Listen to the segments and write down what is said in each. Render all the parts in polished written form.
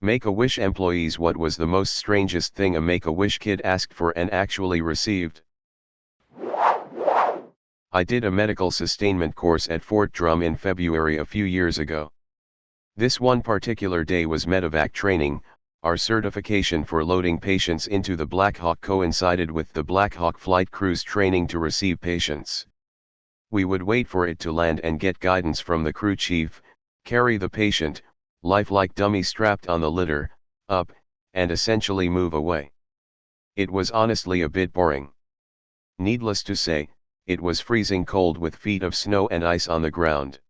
Make-A-Wish employees. What was the most strangest thing a Make-A-Wish kid asked for and actually received? I did a medical sustainment course at Fort Drum in February a few years ago. This one particular day was medevac training. Our certification for loading patients into the Black Hawk coincided with the Black Hawk flight crew's training to receive patients. We would wait for it to land and get guidance from the crew chief, carry the patient, lifelike dummy strapped on the litter, up, and essentially move away. It was honestly a bit boring. Needless to say, it was freezing cold with feet of snow and ice on the ground.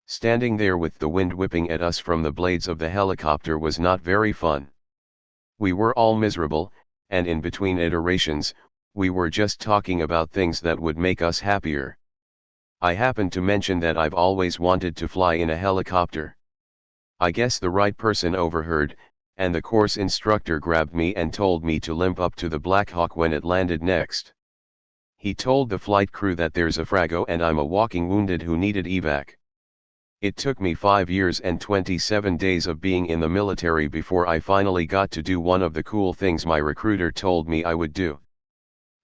Standing there with the wind whipping at us from the blades of the helicopter was not very fun. We were all miserable, and in between iterations, we were just talking about things that would make us happier. I happened to mention that I've always wanted to fly in a helicopter. I guess the right person overheard, and the course instructor grabbed me and told me to limp up to the Black Hawk when it landed next. He told the flight crew that there's a frago and I'm a walking wounded who needed evac. It took me 5 years and 27 days of being in the military before I finally got to do one of the cool things my recruiter told me I would do.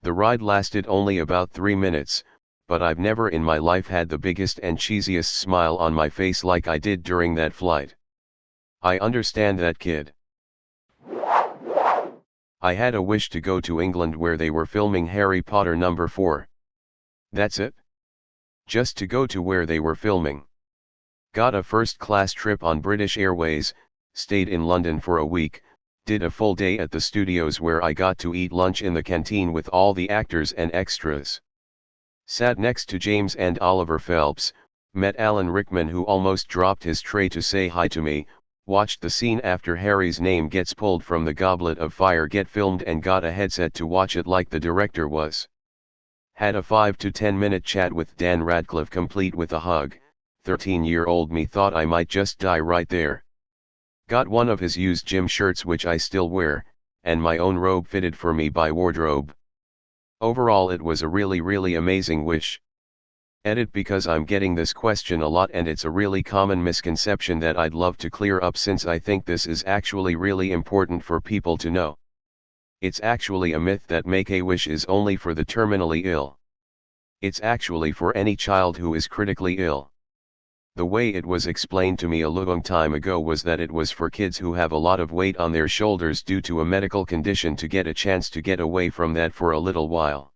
The ride lasted only about 3 minutes, but I've never in my life had the biggest and cheesiest smile on my face like I did during that flight. I understand that, kid. I had a wish to go to England where they were filming Harry Potter number 4. That's it? Just to go to where they were filming. Got a first-class trip on British Airways, stayed in London for a week, did a full day at the studios where I got to eat lunch in the canteen with all the actors and extras. Sat next to James and Oliver Phelps, met Alan Rickman who almost dropped his tray to say hi to me, watched the scene after Harry's name gets pulled from the Goblet of Fire get filmed and got a headset to watch it like the director was. Had a 5 to 10 minute chat with Dan Radcliffe complete with a hug. 13-year-old me thought I might just die right there. Got one of his used gym shirts which I still wear, and my own robe fitted for me by Wardrobe. Overall it was a really amazing wish. Edit because I'm getting this question a lot and it's a really common misconception that I'd love to clear up since I think this is actually really important for people to know. It's actually a myth that Make-A-Wish is only for the terminally ill. It's actually for any child who is critically ill. The way it was explained to me a long time ago was that it was for kids who have a lot of weight on their shoulders due to a medical condition to get a chance to get away from that for a little while.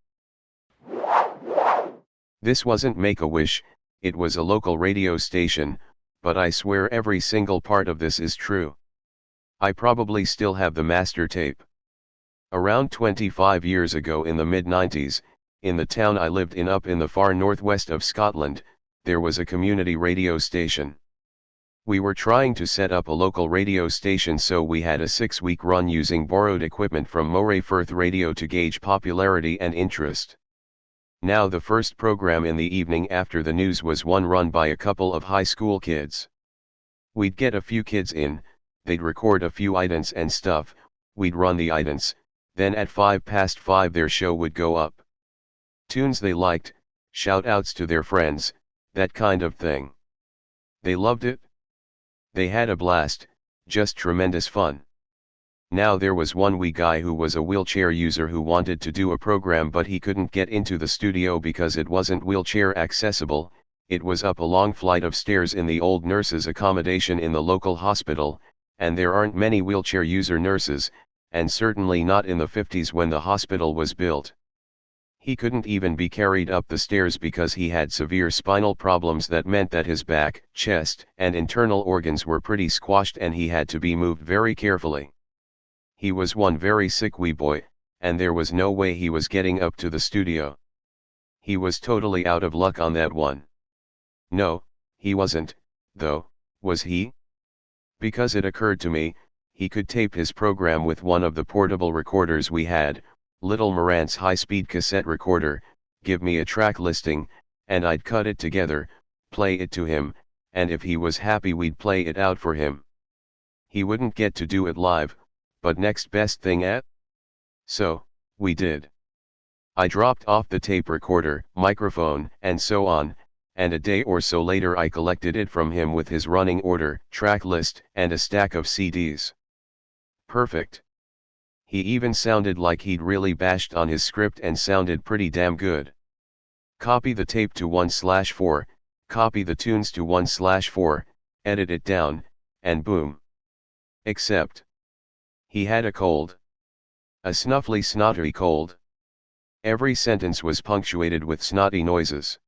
This wasn't Make-A-Wish, it was a local radio station, but I swear every single part of this is true. I probably still have the master tape. Around 25 years ago in the mid-90s, in the town I lived in up in the far northwest of Scotland, there was a community radio station. We were trying to set up a local radio station, so we had a 6-week run using borrowed equipment from Moray Firth Radio to gauge popularity and interest. Now the first program in the evening after the news was one run by a couple of high school kids. We'd get a few kids in, they'd record a few idents and stuff, we'd run the idents, then at 5:05 their show would go up. Tunes they liked, shout-outs to their friends, that kind of thing. They loved it. They had a blast, just tremendous fun. Now there was one wee guy who was a wheelchair user who wanted to do a program, but he couldn't get into the studio because it wasn't wheelchair accessible. It was up a long flight of stairs in the old nurses' accommodation in the local hospital, and there aren't many wheelchair user nurses, and certainly not in the 50s when the hospital was built. He couldn't even be carried up the stairs because he had severe spinal problems that meant that his back, chest, and internal organs were pretty squashed and he had to be moved very carefully. He was one very sick wee boy, and there was no way he was getting up to the studio. He was totally out of luck on that one. No, he wasn't, though, was he? Because it occurred to me, he could tape his program with one of the portable recorders we had, Little Marant's high-speed cassette recorder, give me a track listing, and I'd cut it together, play it to him, and if he was happy we'd play it out for him. He wouldn't get to do it live, but next best thing at? So, we did. I dropped off the tape recorder, microphone, and so on, and a day or so later I collected it from him with his running order, track list, and a stack of CDs. Perfect. He even sounded like he'd really bashed on his script and sounded pretty damn good. Copy the tape to 1/4, copy the tunes to 1/4, edit it down, and boom. Except, he had a cold. A snuffly snottery cold. Every sentence was punctuated with snotty noises.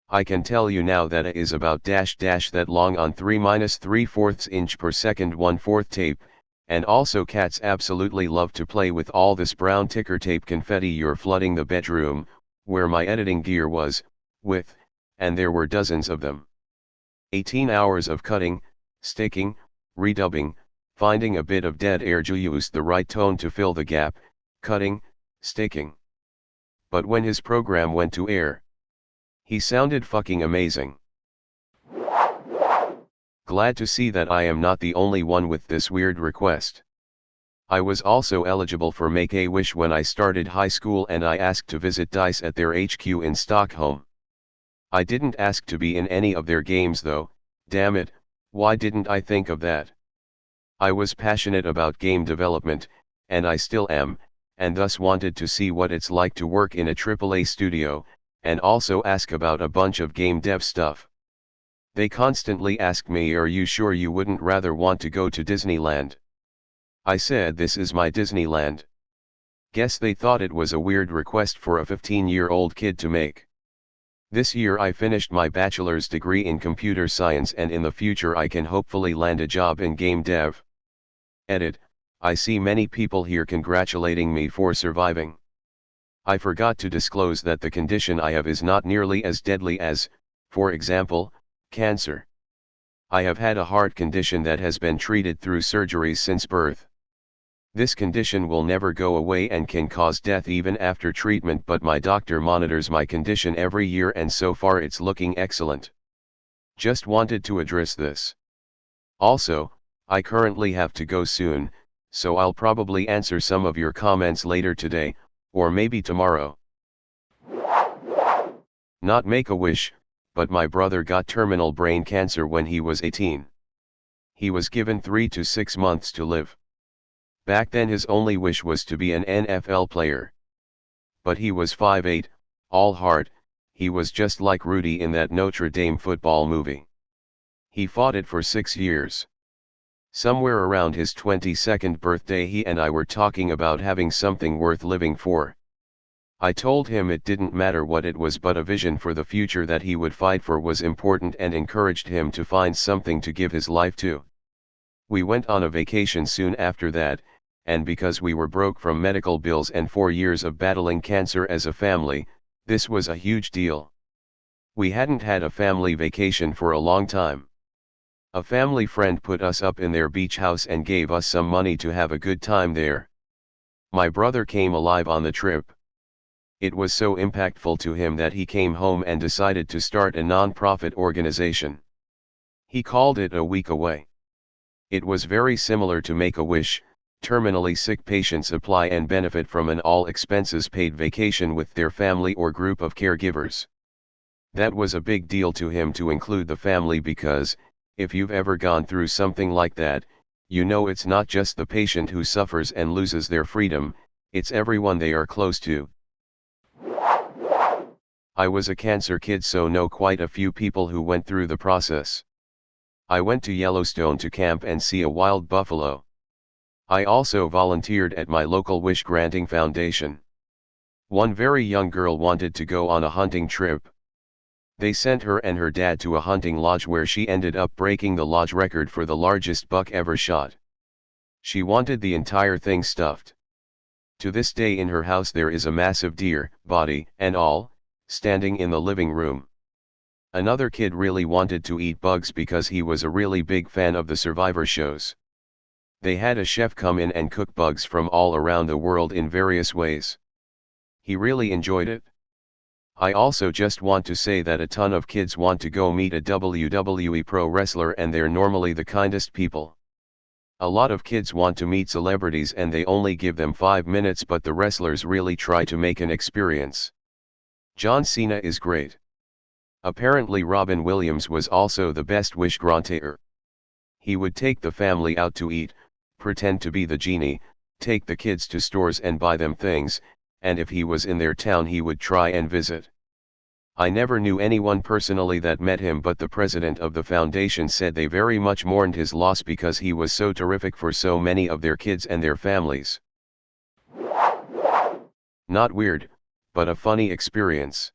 I can tell you now that it is about that long on 3-3/4 inch per second 1/4 tape, and also cats absolutely love to play with all this brown ticker tape confetti you're flooding the bedroom, where my editing gear was, with, and there were dozens of them. 18 hours of cutting, sticking, redubbing, finding a bit of dead air to use the right tone to fill the gap, cutting, sticking. But when his program went to air, he sounded fucking amazing. Glad to see that I am not the only one with this weird request. I was also eligible for Make-A-Wish when I started high school, and I asked to visit DICE at their HQ in Stockholm. I didn't ask to be in any of their games though. Damn it, why didn't I think of that? I was passionate about game development, and I still am, and thus wanted to see what it's like to work in a AAA studio, and also ask about a bunch of game dev stuff. They constantly ask me, are you sure you wouldn't rather want to go to Disneyland? I said, this is my Disneyland. Guess they thought it was a weird request for a 15-year-old kid to make. This year I finished my bachelor's degree in computer science, and in the future I can hopefully land a job in game dev. Edit, I see many people here congratulating me for surviving. I forgot to disclose that the condition I have is not nearly as deadly as, for example, cancer. I have had a heart condition that has been treated through surgeries since birth. This condition will never go away and can cause death even after treatment, but my doctor monitors my condition every year and so far it's looking excellent. Just wanted to address this. Also, I currently have to go soon, so I'll probably answer some of your comments later today, or maybe tomorrow. Not Make-A-Wish, but my brother got terminal brain cancer when he was 18. He was given 3 to 6 months to live. Back then his only wish was to be an NFL player. But he was 5'8", all heart, he was just like Rudy in that Notre Dame football movie. He fought it for 6 years. Somewhere around his 22nd birthday he and I were talking about having something worth living for. I told him it didn't matter what it was, but a vision for the future that he would fight for was important, and encouraged him to find something to give his life to. We went on a vacation soon after that, and because we were broke from medical bills and 4 years of battling cancer as a family, this was a huge deal. We hadn't had a family vacation for a long time. A family friend put us up in their beach house and gave us some money to have a good time there. My brother came alive on the trip. It was so impactful to him that he came home and decided to start a non-profit organization. He called it A Week Away. It was very similar to Make-A-Wish. Terminally sick patients apply and benefit from an all-expenses-paid vacation with their family or group of caregivers. That was a big deal to him to include the family because, if you've ever gone through something like that, you know it's not just the patient who suffers and loses their freedom, it's everyone they are close to. I was a cancer kid, so know quite a few people who went through the process. I went to Yellowstone to camp and see a wild buffalo. I also volunteered at my local wish-granting foundation. One very young girl wanted to go on a hunting trip. They sent her and her dad to a hunting lodge where she ended up breaking the lodge record for the largest buck ever shot. She wanted the entire thing stuffed. To this day in her house there is a massive deer, body and all, standing in the living room. Another kid really wanted to eat bugs because he was a really big fan of the Survivor shows. They had a chef come in and cook bugs from all around the world in various ways. He really enjoyed it. I also just want to say that a ton of kids want to go meet a WWE pro wrestler, and they're normally the kindest people. A lot of kids want to meet celebrities and they only give them 5 minutes, but the wrestlers really try to make an experience. John Cena is great. Apparently Robin Williams was also the best wish granter. He would take the family out to eat, pretend to be the genie, take the kids to stores and buy them things, and if he was in their town he would try and visit. I never knew anyone personally that met him, but the president of the foundation said they very much mourned his loss because he was so terrific for so many of their kids and their families. Not weird, but a funny experience.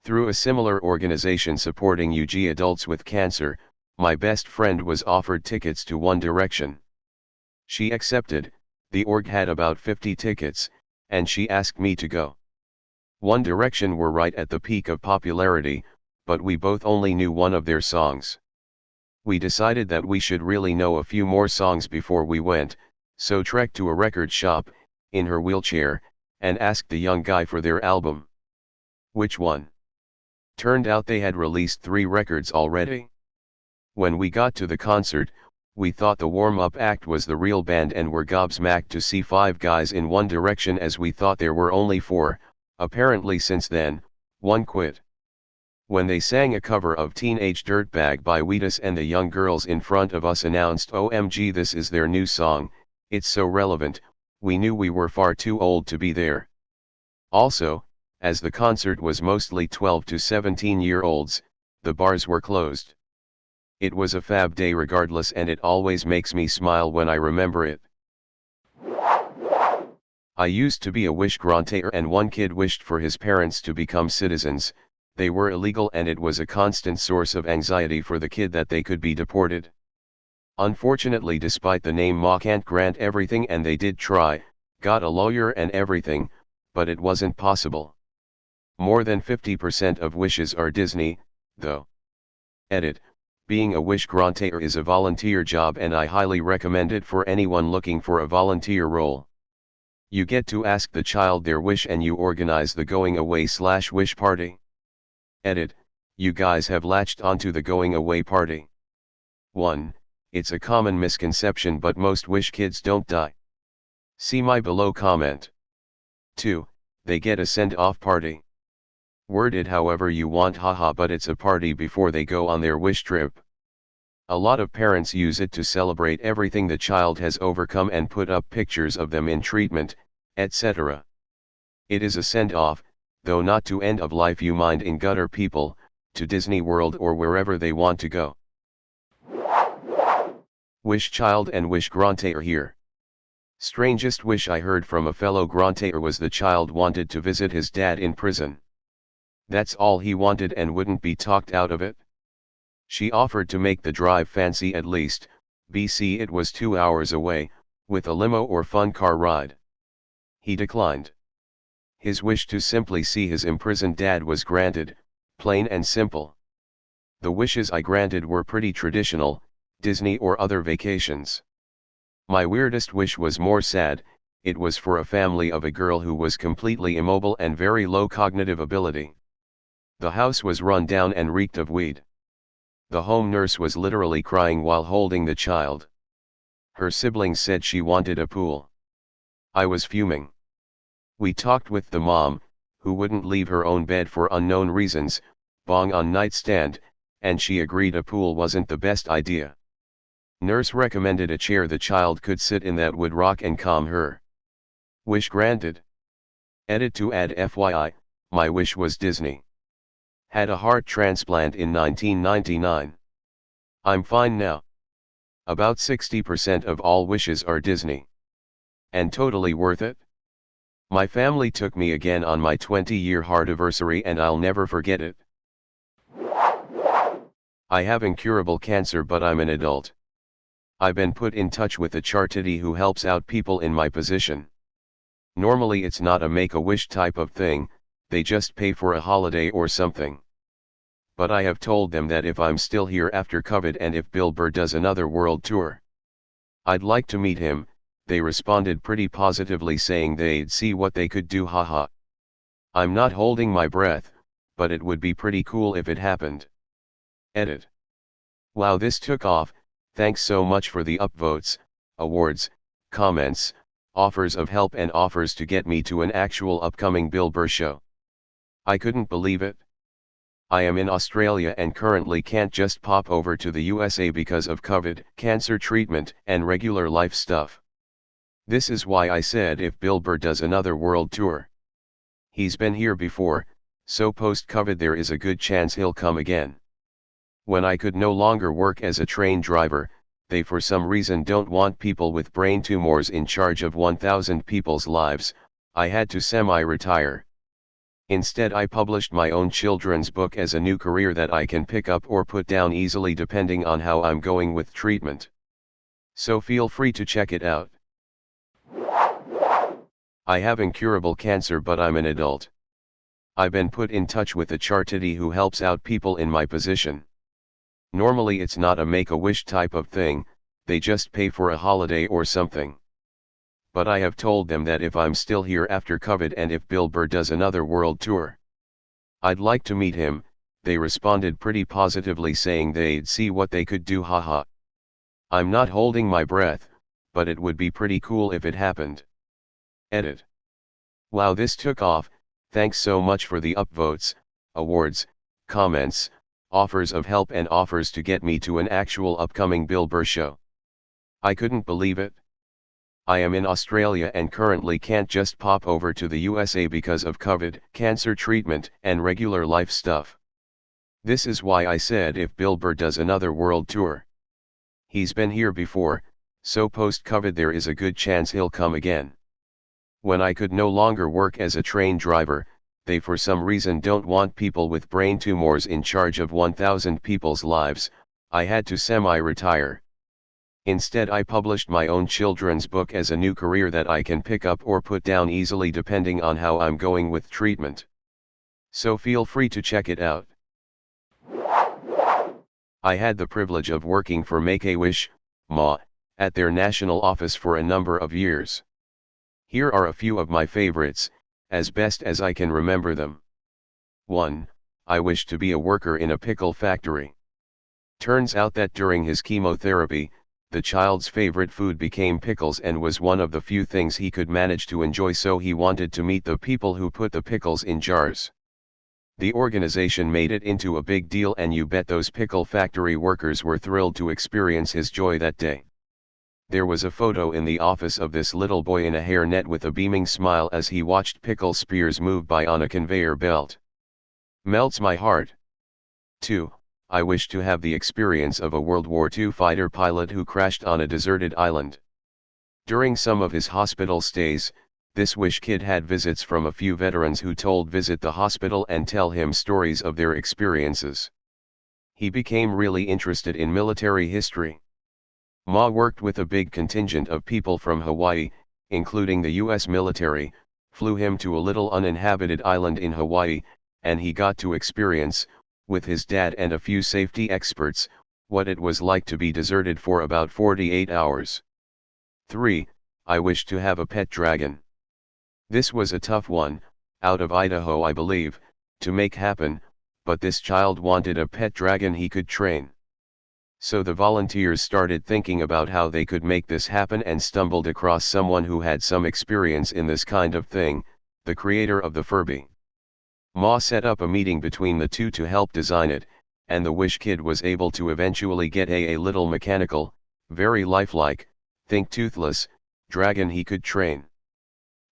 Through a similar organization supporting UG adults with cancer, my best friend was offered tickets to One Direction. She accepted. The org had about 50 tickets, and she asked me to go. One Direction were right at the peak of popularity, but we both only knew one of their songs. We decided that we should really know a few more songs before we went, so trekked to a record shop, in her wheelchair, and asked the young guy for their album. Which one? Turned out they had released 3 records already. When we got to the concert, we thought the warm-up act was the real band and were gobsmacked to see 5 guys in One Direction, as we thought there were only 4. Apparently since then, one quit. When they sang a cover of Teenage Dirtbag by Wheatus and the young girls in front of us announced, "OMG, this is their new song, it's so relevant," we knew we were far too old to be there. Also, as the concert was mostly 12 to 17-year-olds, the bars were closed. It was a fab day regardless, and it always makes me smile when I remember it. I used to be a wish granter, and one kid wished for his parents to become citizens. They were illegal, and it was a constant source of anxiety for the kid that they could be deported. Unfortunately, despite the name Ma can't grant everything, and they did try, got a lawyer and everything, but it wasn't possible. More than 50% of wishes are Disney, though. Edit. Being a wish granter is a volunteer job, and I highly recommend it for anyone looking for a volunteer role. You get to ask the child their wish and you organize the going away/wish party. Edit. You guys have latched onto the going away party. 1. It's a common misconception, but most wish kids don't die. See my below comment. 2. They get a send-off party. Word it however you want, haha, but it's a party before they go on their wish trip. A lot of parents use it to celebrate everything the child has overcome and put up pictures of them in treatment, etc. It is a send-off, though not to end of life you mind in gutter people, to Disney World or wherever they want to go. Wish child and wish granter here. Strangest wish I heard from a fellow granter was the child wanted to visit his dad in prison. That's all he wanted and wouldn't be talked out of it. She offered to make the drive fancy, at least, BC it was 2 hours away, with a limo or fun car ride. He declined. His wish to simply see his imprisoned dad was granted, plain and simple. The wishes I granted were pretty traditional, Disney or other vacations. My weirdest wish was more sad. It was for a family of a girl who was completely immobile and very low cognitive ability. The house was run down and reeked of weed. The home nurse was literally crying while holding the child. Her siblings said she wanted a pool. I was fuming. We talked with the mom, who wouldn't leave her own bed for unknown reasons, bong on nightstand, and she agreed a pool wasn't the best idea. Nurse recommended a chair the child could sit in that would rock and calm her. Wish granted. Edit to add FYI, my wish was Disney. Had a heart transplant in 1999. I'm fine now. About 60% of all wishes are Disney. And totally worth it. My family took me again on my 20-year heartiversary and I'll never forget it. I have incurable cancer, but I'm an adult. I've been put in touch with a charity who helps out people in my position. Normally it's not a make-a-wish type of thing, they just pay for a holiday or something. But I have told them that if I'm still here after COVID and if Bill Burr does another world tour, I'd like to meet him. They responded pretty positively, saying they'd see what they could do, haha. I'm not holding my breath, but it would be pretty cool if it happened. Edit. Wow, this took off. Thanks so much for the upvotes, awards, comments, offers of help and offers to get me to an actual upcoming Bill Burr show. I couldn't believe it. I am in Australia and currently can't just pop over to the USA because of COVID, cancer treatment, and regular life stuff. This is why I said if Bill Burr does another world tour. He's been here before, so post-COVID there is a good chance he'll come again. When I could no longer work as a train driver, they for some reason don't want people with brain tumors in charge of 1,000 people's lives, I had to semi-retire. Instead I published my own children's book as a new career that I can pick up or put down easily depending on how I'm going with treatment. So feel free to check it out. I have incurable cancer but I'm an adult. I've been put in touch with a charity who helps out people in my position. Normally it's not a make-a-wish type of thing, they just pay for a holiday or something. But I have told them that if I'm still here after COVID and if Bill Burr does another world tour, I'd like to meet him. They responded pretty positively saying they'd see what they could do, haha. I'm not holding my breath, but it would be pretty cool if it happened. Edit. Wow, this took off. Thanks so much for the upvotes, awards, comments, offers of help and offers to get me to an actual upcoming Bill Burr show. I couldn't believe it. I am in Australia and currently can't just pop over to the USA because of COVID, cancer treatment, and regular life stuff. This is why I said if Bill Burr does another world tour. He's been here before, so post-COVID there is a good chance he'll come again. When I could no longer work as a train driver, they for some reason don't want people with brain tumors in charge of 1,000 people's lives, I had to semi-retire. Instead I published my own children's book as a new career that I can pick up or put down easily depending on how I'm going with treatment. So feel free to check it out. I had the privilege of working for Make-A-Wish, MA, at their national office for a number of years. Here are a few of my favorites, as best as I can remember them. 1. I wished to be a worker in a pickle factory. Turns out that during his chemotherapy, the child's favorite food became pickles and was one of the few things he could manage to enjoy, so he wanted to meet the people who put the pickles in jars. The organization made it into a big deal and you bet those pickle factory workers were thrilled to experience his joy that day. There was a photo in the office of this little boy in a hairnet with a beaming smile as he watched pickle spears move by on a conveyor belt. Melts my heart. 2. I wish to have the experience of a World War II fighter pilot who crashed on a deserted island. During some of his hospital stays, this wish kid had visits from a few veterans who told visit the hospital and tell him stories of their experiences. He became really interested in military history. Ma worked with a big contingent of people from Hawaii, including the US military, flew him to a little uninhabited island in Hawaii, and he got to experience, with his dad and a few safety experts, what it was like to be deserted for about 48 hours. 3. I wish to have a pet dragon. This was a tough one, out of Idaho I believe, to make happen, but this child wanted a pet dragon he could train. So the volunteers started thinking about how they could make this happen and stumbled across someone who had some experience in this kind of thing, the creator of the Furby. Ma set up a meeting between the two to help design it, and the Wish Kid was able to eventually get a little mechanical, very lifelike, think toothless, dragon he could train.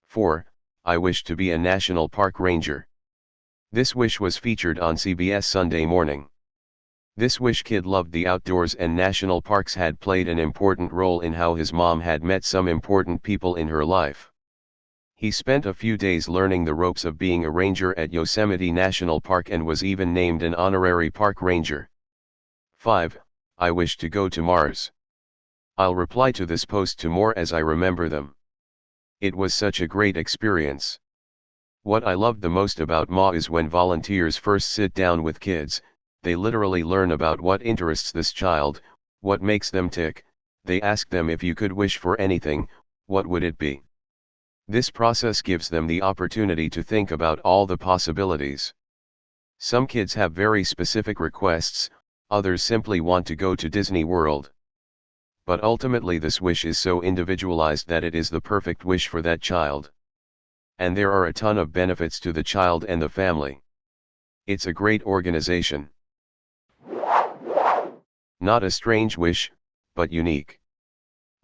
4. I wish to be a national park ranger. This wish was featured on CBS Sunday Morning. This Wish Kid loved the outdoors and national parks had played an important role in how his mom had met some important people in her life. He spent a few days learning the ropes of being a ranger at Yosemite National Park and was even named an honorary park ranger. 5. I wish to go to Mars. I'll reply to this post to more as I remember them. It was such a great experience. What I loved the most about Ma is when volunteers first sit down with kids, they literally learn about what interests this child, what makes them tick. They ask them, if you could wish for anything, what would it be? This process gives them the opportunity to think about all the possibilities. Some kids have very specific requests, others simply want to go to Disney World. But ultimately this wish is so individualized that it is the perfect wish for that child. And there are a ton of benefits to the child and the family. It's a great organization. Not a strange wish, but unique.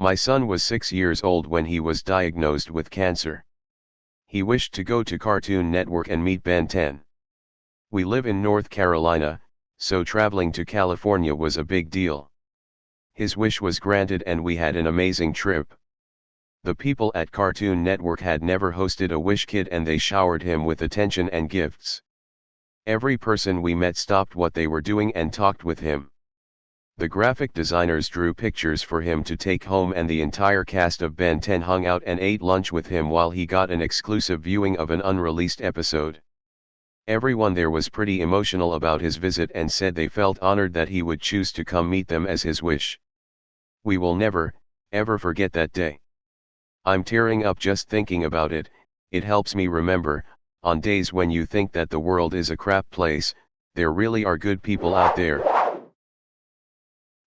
My son was 6 years old when he was diagnosed with cancer. He wished to go to Cartoon Network and meet Ben 10. We live in North Carolina, so traveling to California was a big deal. His wish was granted and we had an amazing trip. The people at Cartoon Network had never hosted a Wish Kid and they showered him with attention and gifts. Every person we met stopped what they were doing and talked with him. The graphic designers drew pictures for him to take home and the entire cast of Ben 10 hung out and ate lunch with him while he got an exclusive viewing of an unreleased episode. Everyone there was pretty emotional about his visit and said they felt honored that he would choose to come meet them as his wish. We will never, ever forget that day. I'm tearing up just thinking about it. It helps me remember, on days when you think that the world is a crap place, there really are good people out there.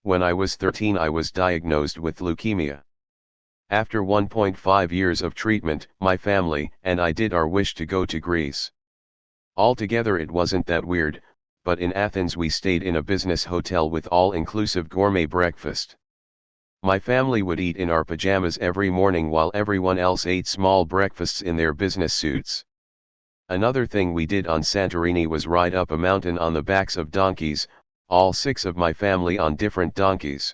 When I was 13 I was diagnosed with leukemia. After 1.5 years of treatment, my family and I did our wish to go to Greece. Altogether it wasn't that weird, but in Athens we stayed in a business hotel with all-inclusive gourmet breakfast. My family would eat in our pajamas every morning while everyone else ate small breakfasts in their business suits. Another thing we did on Santorini was ride up a mountain on the backs of donkeys, all 6 of my family on different donkeys.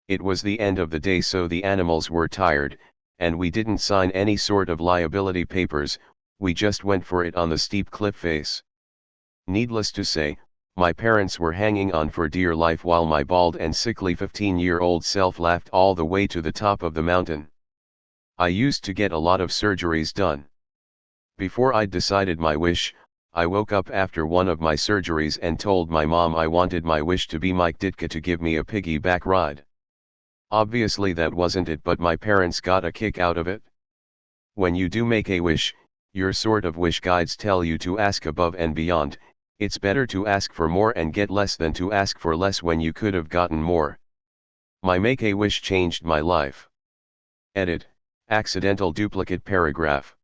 It was the end of the day so the animals were tired, and we didn't sign any sort of liability papers, we just went for it on the steep cliff face. Needless to say, my parents were hanging on for dear life while my bald and sickly 15-year-old self laughed all the way to the top of the mountain. I used to get a lot of surgeries done. Before I'd decided my wish, I woke up after one of my surgeries and told my mom I wanted my wish to be Mike Ditka to give me a piggyback ride. Obviously that wasn't it, but my parents got a kick out of it. When you do make a wish, your sort of wish guides tell you to ask above and beyond. It's better to ask for more and get less than to ask for less when you could have gotten more. My make a wish changed my life. Edit, accidental duplicate paragraph.